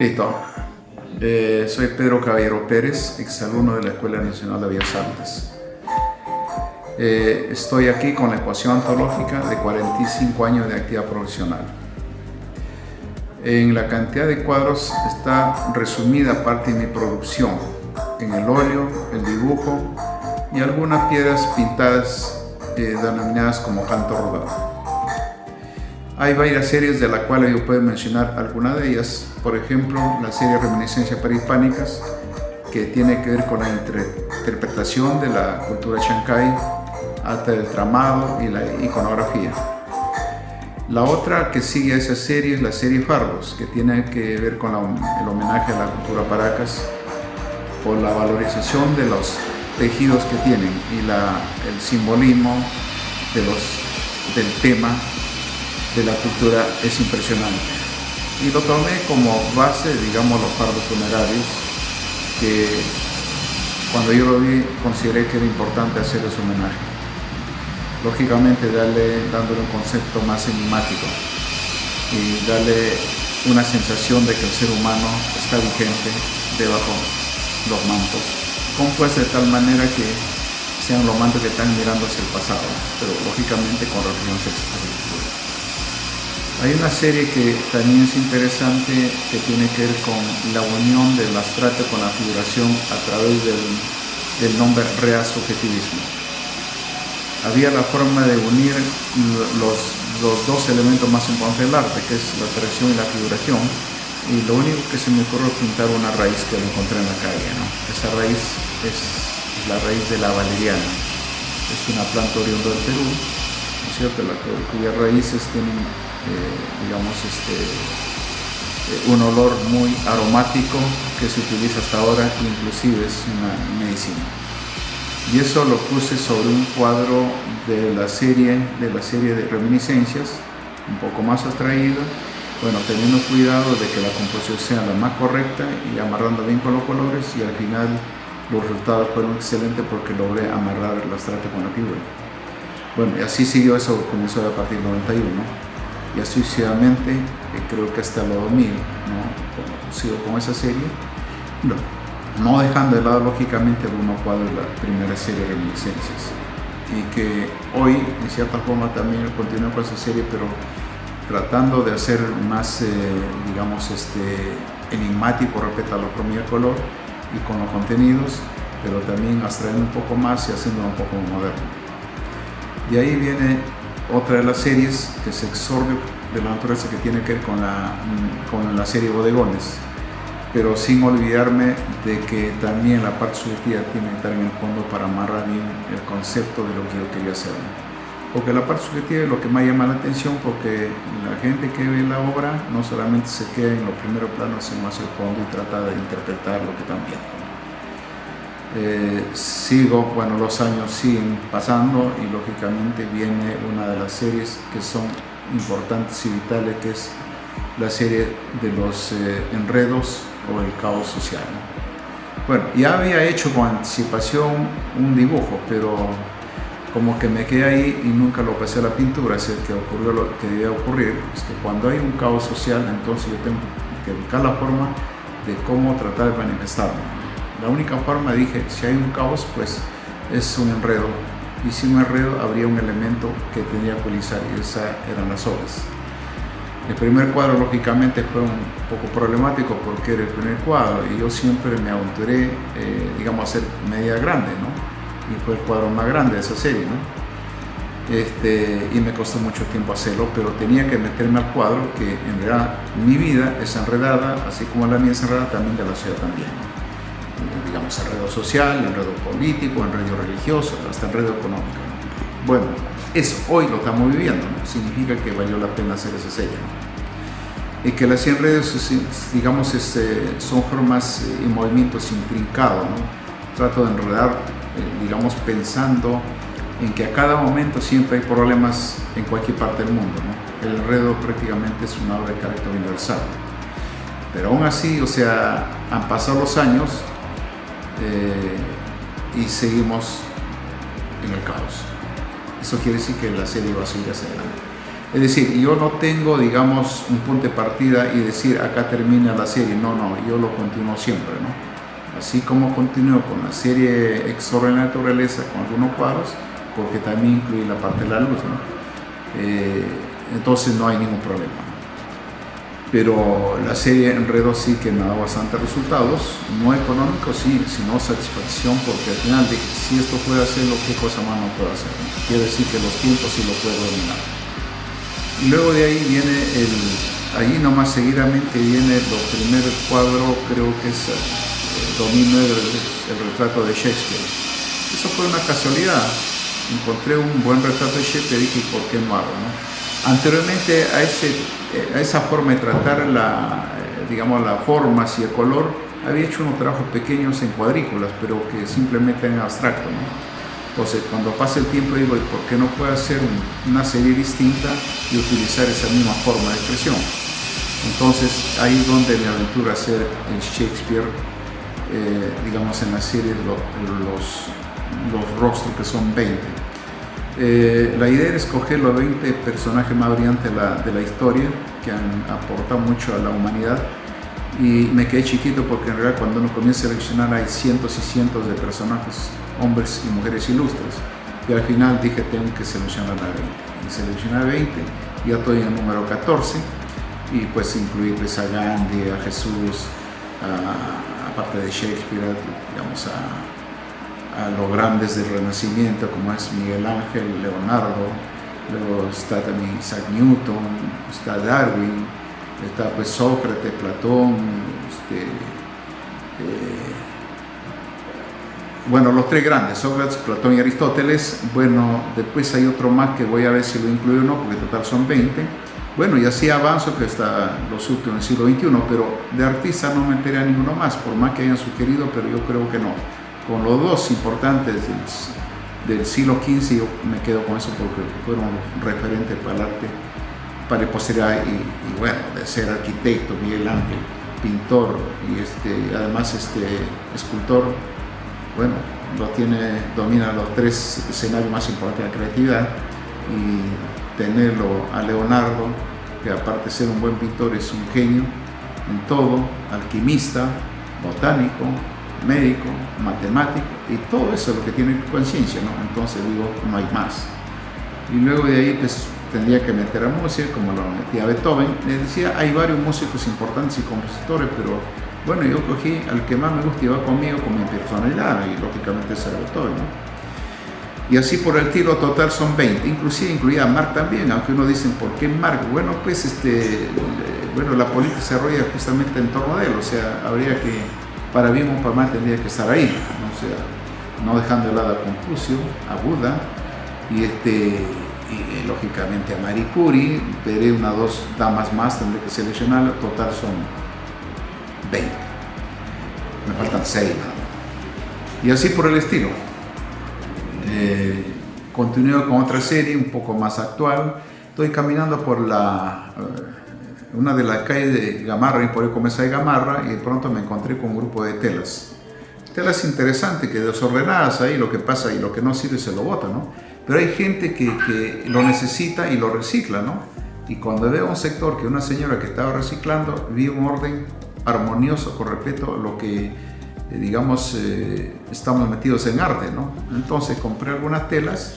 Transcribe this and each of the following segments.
Listo. Soy Pedro Caballero Pérez, exalumno de la Escuela Nacional de Bellas Artes. Estoy aquí con la ecuación antológica de 45 años de actividad profesional. En la cantidad de cuadros está resumida parte de mi producción, en el óleo, el dibujo y algunas piedras pintadas denominadas como canto rodado. Hay varias series de las cuales yo puedo mencionar algunas de ellas. Por ejemplo, la serie Reminiscencias Prehispánicas, que tiene que ver con la interpretación de la cultura chancay, hasta el tramado y la iconografía. La otra que sigue a esa serie es la serie Fardos, que tiene que ver con el homenaje a la cultura Paracas, por la valorización de los tejidos que tienen y el simbolismo del tema de la cultura es impresionante. Y lo tomé como base, digamos, los fardos funerarios, que cuando yo lo vi consideré que era importante hacer ese homenaje. Lógicamente dándole un concepto más enigmático y darle una sensación de que el ser humano está vigente debajo los mantos, compuestos de tal manera que sean los mantos que están mirando hacia el pasado, pero lógicamente con referencia a la cultura. Hay una serie que también es interesante, que tiene que ver con la unión del abstracto con la figuración a través del nombre real subjetivismo. Había la forma de unir los dos elementos más importantes del arte, que es la abstracción y la figuración, y lo único que se me ocurrió pintar una raíz que lo encontré en la calle, ¿no? Esa raíz es la raíz de la valeriana. Es una planta oriunda del Perú, ¿no es cierto?, cuyas raíces tienen un olor muy aromático que se utiliza hasta ahora, inclusive es una medicina. Y eso lo puse sobre un cuadro de la serie de Reminiscencias, un poco más abstraído, bueno, teniendo cuidado de que la composición sea la más correcta y amarrando bien con los colores, y al final los resultados fueron excelentes porque logré amarrar el abstracto con la figura. Bueno, y así siguió, eso comenzó a partir del 91. Y así sucesivamente, creo que hasta los 2000, ¿no? Sigo con esa serie, no dejando de lado lógicamente algunos cuadros de la primera serie de Reminiscencias, y que hoy en cierta forma también continúo con esa serie, pero tratando de hacer más enigmático respecto a la forma y el color y con los contenidos, pero también abstrayendo un poco más y haciéndolo un poco moderno. De ahí viene otra de las series que se absorbe de la naturaleza, que tiene que ver con la serie Bodegones, pero sin olvidarme de que también la parte subjetiva tiene que estar en el fondo para amarrar bien el concepto de lo que yo quería hacer. Porque la parte subjetiva es lo que más llama la atención, porque la gente que ve la obra no solamente se queda en los primeros planos, sino hacia el fondo y trata de interpretar lo que están viendo. Los años siguen pasando y lógicamente viene una de las series que son importantes y vitales, que es la serie de los enredos o el caos social, ¿no? Bueno, ya había hecho con anticipación un dibujo, pero como que me quedé ahí y nunca lo pasé a la pintura. Así que ocurrió lo que debía ocurrir, es que cuando hay un caos social, entonces yo tengo que buscar la forma de cómo tratar de manifestarlo. La única forma, dije, si hay un caos, pues es un enredo, y sin un enredo habría un elemento que tendría que utilizar, y esas eran las olas. El primer cuadro lógicamente fue un poco problemático porque era el primer cuadro y yo siempre me aventuré, a hacer media grande, ¿no? Y fue el cuadro más grande de esa serie, ¿no? Y me costó mucho tiempo hacerlo, pero tenía que meterme al cuadro, que en realidad mi vida es enredada, así como la mía es enredada también de la ciudad también, ¿no? Enredo social, enredo político, enredo religioso, hasta enredo económico, ¿no? Bueno, eso hoy lo estamos viviendo, ¿no? Significa que valió la pena hacer esa serie, ¿no? Y que las enredos, son formas y movimientos intrincados, ¿no? Trato de enredar, pensando en que a cada momento siempre hay problemas en cualquier parte del mundo, ¿no? El enredo prácticamente es una obra de carácter universal. Pero aún así, han pasado los años y seguimos en el caos. Eso quiere decir que la serie va a seguir hacia adelante. Es decir, yo no tengo, digamos, un punto de partida y decir acá termina la serie. No, yo lo continúo siempre, ¿no? Así como continúo con la serie Extraordinaria Naturaleza con algunos cuadros, porque también incluye la parte de la luz, ¿no? Entonces no hay ningún problema. Pero la serie Enredo sí que me ha dado bastantes resultados, no económicos, sí, sino satisfacción, porque al final dije, si esto puede hacerlo, ¿qué cosa más no puedo hacer? ¿No? Quiere decir que los tiempos sí lo puedo dominar. Y luego de ahí viene ahí nomás seguidamente viene el primer cuadro, creo que es 2009, el retrato de Shakespeare. Eso fue una casualidad. Encontré un buen retrato de Shakespeare y dije, ¿por qué no hago? ¿No? Anteriormente a esa forma de tratar digamos, las formas y el color, había hecho unos trabajos pequeños en cuadrículas, pero que simplemente en abstracto, ¿no? Entonces, cuando pasa el tiempo, digo, ¿por qué no puedo hacer una serie distinta y utilizar esa misma forma de expresión? Entonces, ahí es donde me aventuro a hacer en Shakespeare, digamos, en la serie los rostros, que son 20. La idea era escoger los 20 personajes más brillantes de la historia, que han aportado mucho a la humanidad. Y me quedé chiquito porque en realidad cuando uno comienza a seleccionar hay cientos y cientos de personajes, hombres y mujeres ilustres. Y al final dije, tengo que seleccionar a 20. Y seleccioné a 20, ya estoy en el número 14. Y pues incluirles a Gandhi, a Jesús, aparte de Shakespeare, digamos, a los grandes del Renacimiento, como es Miguel Ángel, Leonardo. Luego está también Isaac Newton, está Darwin, está pues Sócrates, Platón, bueno, los tres grandes, Sócrates, Platón y Aristóteles. Bueno, después hay otro más que voy a ver si lo incluyo o no, porque en total son 20. Bueno, y así avanzo, que está los últimos del siglo XXI, pero de artista no me enteré a ninguno más, por más que hayan sugerido, pero yo creo que no. Con los dos importantes del siglo XV yo me quedo con eso, porque fueron referentes para el arte, para el posteridad, y bueno, de ser arquitecto, Miguel Ángel, pintor y además escultor, bueno, domina los tres escenarios más importantes de la creatividad. Y tenerlo a Leonardo, que aparte de ser un buen pintor es un genio en todo, alquimista, botánico, médico, matemático, y todo eso es lo que tiene conciencia, ¿no? Entonces digo, no hay más. Y luego de ahí pues tendría que meter a música, como lo metía Beethoven. Les decía, hay varios músicos importantes y compositores, pero bueno, yo cogí al que más me gusta y va conmigo con mi personalidad, y lógicamente es Beethoven, ¿no? Y así por el tiro total son 20, inclusive incluía a Marc también, aunque uno dice, ¿por qué Marc? Bueno, pues bueno, la política se desarrolla justamente en torno a él, o sea, habría que, para bien o para mal, tendría que estar ahí, ¿no? O sea, no dejando de lado a Confucio, a Buda, y lógicamente a Marie Curie. Veré una o dos damas más, tendré que seleccionar, total son 20. Me faltan 6 nada más. Y así por el estilo. Continúo con otra serie un poco más actual. Estoy caminando por una de las calles de Gamarra, y por ahí comencé de Gamarra, y de pronto me encontré con un grupo de telas interesantes, que desordenadas ahí, lo que pasa y lo que no sirve se lo bota, ¿no? Pero hay gente que lo necesita y lo recicla, ¿no? Y cuando veo un sector, que una señora que estaba reciclando, vi un orden armonioso con respecto a lo que digamos, estamos metidos en arte, ¿no? Entonces compré algunas telas,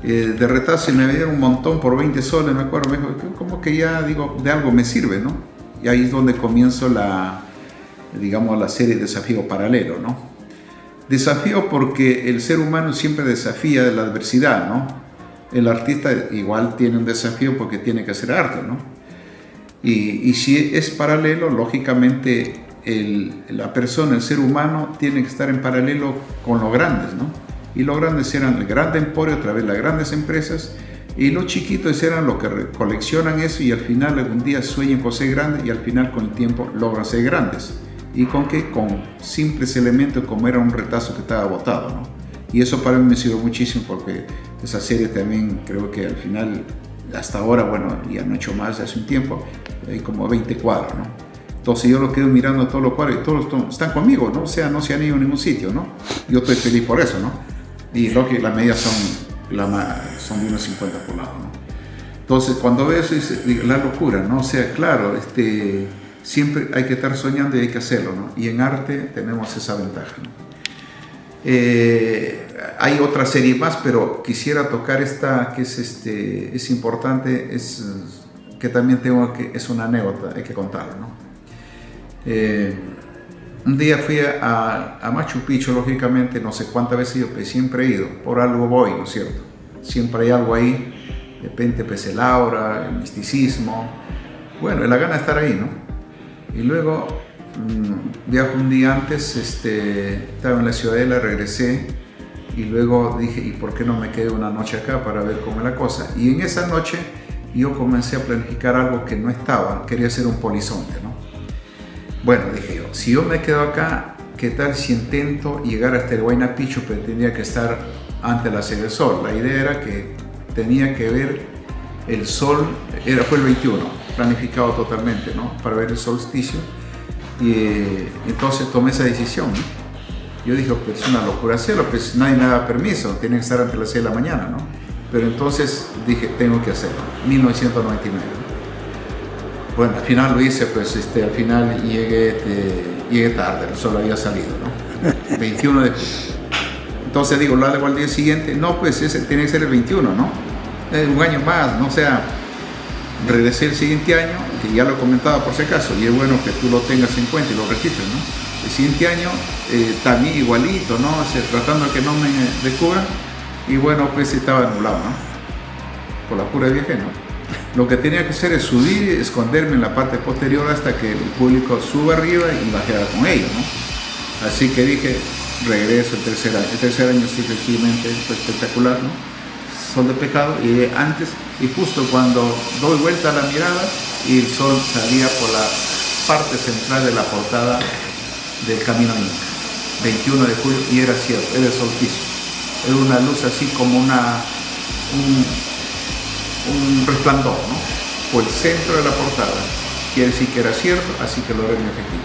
de retazo, y me dieron un montón por 20 soles, me acuerdo. Me dijo, como que ya, digo, de algo me sirve, ¿no? Y ahí es donde comienzo digamos, la serie Desafío Paralelo, ¿no? Desafío porque el ser humano siempre desafía de la adversidad, ¿no? El artista igual tiene un desafío porque tiene que hacer arte, ¿no? Y si es paralelo, lógicamente la persona, el ser humano, tiene que estar en paralelo con los grandes, ¿no? Y los grandes eran el grande emporio, a través de las grandes empresas, y los chiquitos eran los que coleccionan eso, y al final algún día sueñan con ser grandes, y al final con el tiempo logran ser grandes. ¿Y con qué? Con simples elementos, como era un retazo que estaba botado, ¿no? Y eso para mí me sirvió muchísimo, porque esa serie también creo que al final, hasta ahora, bueno, ya no he hecho más hace un tiempo, hay como 20 cuadros, ¿no? Entonces yo lo quedo mirando todos los cuadros, y todos están conmigo, ¿no? O sea, no se han ido a ningún sitio, ¿no? Yo estoy feliz por eso, ¿no? Y lo que las medidas son de unos 50 por lado, ¿no? Entonces, cuando veo eso, digo, la locura, ¿no? O sea, claro, siempre hay que estar soñando y hay que hacerlo, ¿no? Y en arte tenemos esa ventaja, ¿no? Hay otra serie más, pero quisiera tocar esta que es importante, que también es una anécdota, hay que contarlo, ¿no? Un día fui a Machu Picchu, lógicamente, no sé cuántas veces yo, pero siempre he ido, por algo voy, ¿no es cierto? Siempre hay algo ahí, de repente pues el aura, el misticismo, bueno, la gana de estar ahí, ¿no? Y luego viajo un día antes, estaba en la Ciudadela, regresé y luego dije, ¿y por qué no me quedé una noche acá para ver cómo es la cosa? Y en esa noche yo comencé a planificar algo que no estaba, quería hacer un polizonte, ¿no? Bueno, dije yo, si yo me quedo acá, ¿qué tal si intento llegar hasta el Huayna Picchu, pero tendría que estar ante la sede del sol? La idea era que tenía que ver el sol, fue el 21, planificado totalmente, ¿no? Para ver el solsticio. Y entonces tomé esa decisión, ¿no? Yo dije, pues es una locura hacerlo, pues nadie me da permiso, tiene que estar antes de las 6 de la mañana, ¿no? Pero entonces dije, tengo que hacerlo, 1999. Bueno, al final lo hice, pues al final llegué tarde, el sol había salido, ¿no? 21 de julio. Entonces digo, lo hago al día siguiente, no, pues ese tiene que ser el 21, ¿no? Un año más, ¿no? O sea, regresé el siguiente año, que ya lo comentaba por si acaso, y es bueno que tú lo tengas en cuenta y lo registres, ¿no? El siguiente año también igualito, ¿no? O sea, tratando de que no me descubran, y bueno, pues estaba nublado, ¿no? Por la pura viaje, ¿no? Lo que tenía que hacer es subir y esconderme en la parte posterior hasta que el público suba arriba y bajara con ellos, ¿no? Así que dije, regreso el tercer año. El tercer año sí, efectivamente, fue espectacular, ¿no? Sol despejado, y antes, y justo cuando doy vuelta a la mirada y el sol salía por la parte central de la portada del Camino Inca, 21 de julio, y era cierto, era el solsticio. Era una luz así como un resplandor, ¿no? Por el centro de la portada. Quiere decir que era cierto, así que lo era mi objetivo.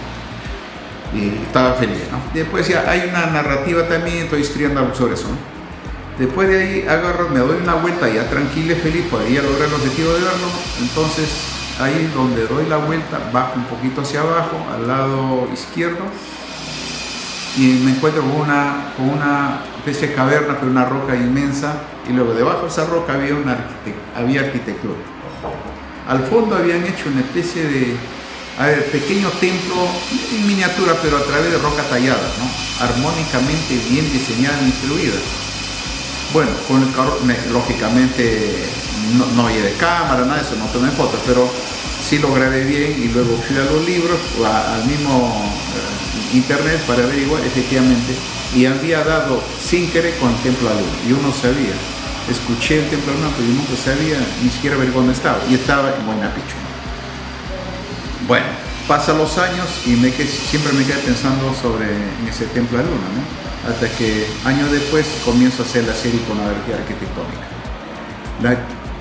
Y estaba feliz, ¿no? Después ya hay una narrativa también, estoy estudiando sobre eso, ¿no? Después de ahí agarro, me doy una vuelta ya tranquilo y feliz, podría lograr el objetivo de verlo. Entonces ahí donde doy la vuelta, bajo un poquito hacia abajo, al lado izquierdo, y me encuentro con una especie de caverna, pero una roca inmensa, y luego debajo de esa roca había arquitectura. Al fondo habían hecho una especie de pequeño templo en miniatura, pero a través de roca tallada, ¿no? Armónicamente bien diseñada e instruida. Bueno, con el carro, lógicamente no llevé cámara, nada de eso, no tomé fotos, pero sí lo grabé bien y luego fui a los libros, al mismo internet para averiguar efectivamente, y había dado sin querer con el Templo de la Luna. Yo no sabía, escuché el Templo de la Luna, pero yo nunca sabía ni siquiera ver dónde estaba, y estaba en Huayna Picchu. Bueno, pasan los años y siempre me quedé pensando en ese Templo de la Luna, ¿no? Hasta que años después comienzo a hacer la serie Iconografía Arquitectónica.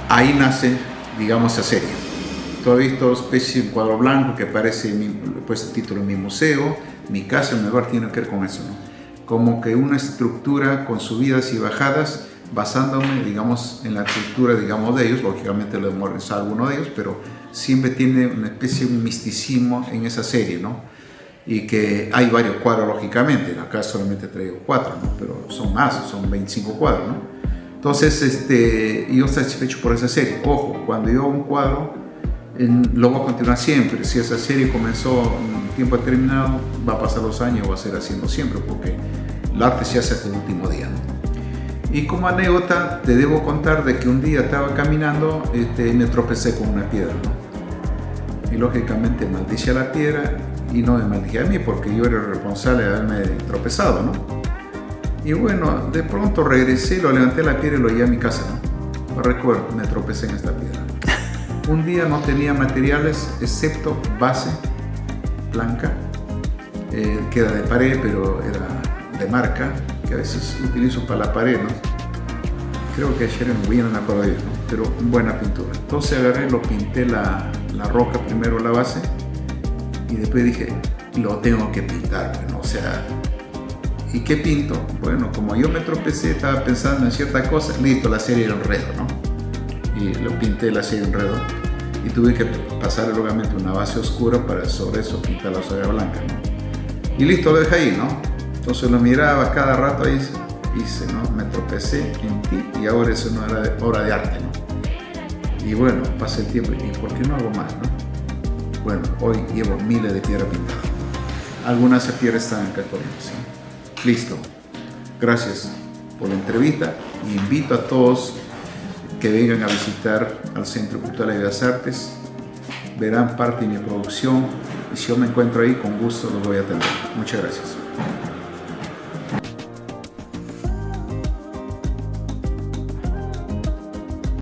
Ahí nace, digamos, esa serie. Tú has visto especie de cuadro blanco que aparece, pues el título en mi museo, mi casa, el lugar tiene que ver con eso, ¿no? Como que una estructura con subidas y bajadas, basándome, digamos, en la estructura, digamos, de ellos. Lógicamente lo hemos realizado alguno de ellos, pero siempre tiene una especie de misticismo en esa serie, ¿no? Y que hay varios cuadros, lógicamente, acá solamente traigo 4, ¿no? Pero son más, son 25 cuadros, ¿no? Entonces, yo estoy satisfecho por esa serie. Ojo, cuando yo hago un cuadro, lo voy a continuar siempre. Si esa serie comenzó en un tiempo determinado, va a pasar los años, va a ser haciendo siempre, porque el arte se hace hasta el último día, ¿no? Y como anécdota, te debo contar de que un día estaba caminando y me tropecé con una piedra, ¿no? Y lógicamente maldice a la piedra, y no me maldije a mí porque yo era el responsable de haberme tropezado, ¿no? Y bueno, de pronto regresé, lo levanté la piedra y lo llevé a mi casa, ¿no? Recuerdo, me tropecé en esta piedra. Un día no tenía materiales excepto base blanca, que era de pared, pero era de marca, que a veces utilizo para la pared, ¿no? Creo que ayer en Wien, no me acuerdo bien, ¿no? Pero buena pintura. Entonces agarré, lo pinté la roca primero, la base, y después dije, lo tengo que pintar, bueno, o sea, ¿y qué pinto? Bueno, como yo me tropecé, estaba pensando en cierta cosa, listo, la serie era un enredo, ¿no? y lo pinté el así enredo y tuve que pasar obviamente una base oscura para sobre eso pintar la soya blanca, ¿no? Y listo, lo dejé ahí, ¿no? Entonces lo miraba cada rato ahí, hice, ¿no? Me tropecé en ti y ahora eso no era obra de arte, ¿no? Y bueno, pasa el tiempo y ¿por qué no hago más, no? Bueno, hoy llevo miles de piedras pintadas. Algunas piedras están acá corriendo, ¿sí? Listo. Gracias por la entrevista y invito a todos que vengan a visitar al Centro Cultural de Bellas Artes. Verán parte de mi producción y si yo me encuentro ahí, con gusto los voy a atender. Muchas gracias.